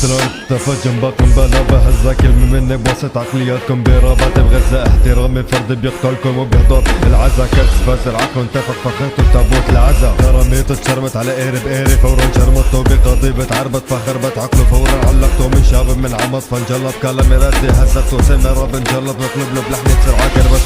تحت الارض تفت جنبك قنبلة بهزة كلمة مني بوسط عقلياتكم برابط بغزة احترامي فرد بيقتلكم وبيهضر العزا كرس فاز العقل انتفق فخرتوا بتابوت العزا رميته تشربت على قارب قاري فورا شرمطته بقضي بتعربت فخربت عقله فورا علقته من شاب من عمط فانجلط كلاميراتي هزته سمرة بنجلط بقلب له بلحمة سرعة كربت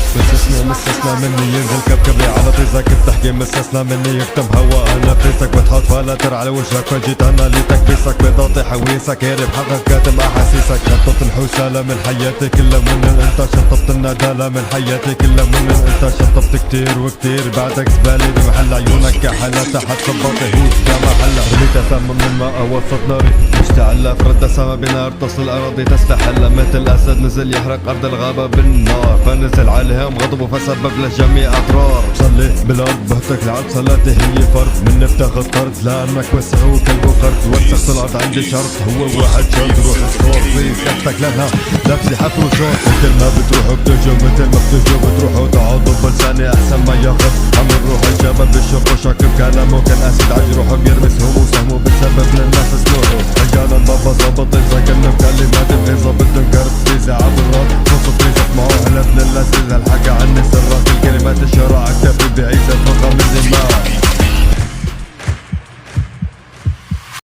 مستثنى مني ينزل كبكبي على طيزك بتحكي مستثنى مني يكتم هوا انا فيسك بتحط فلاتر على وجهك فجيت انا لتكبيسك بضاطي حويسك هارب حقك كاتم احاسيسك شطبت الحوسالة من حياتي كلها من انت شطبت الندالة من حياتي كلها من انت شطبت كتير وكتير بعدك زبالة بمحل عيونك كحلة تحت صباطي هوس جامع حلا رميت اسام من ماء وسط ناري مشتعلة فرد سما بنار تصل الاراضي تستحل مثل اسد نزل يحرق ارض الغابة بالنار فنزل عليهم غضب وفسبب للجميع اضرار صلي بالارض بهتك العرض صلاتي هي فرض من نفتخ قرض لانك وسع وكلب وقرض وسخت الارض عندي شرط هو واحد شرط روح الصور في كفتك لانها لابسي حف وشوط مثل ما بتروحوا بتجوا مثل ما بتجوا بتروحوا تعوضوا بلساني احسن ما ياخذ عم نروح الشباب بالشوق وشاكب كلامه كان اسد عج روحه بيرمي سهوم وسهمه بتسبب للناس سلوحه رجال البابا ظبط الزكاة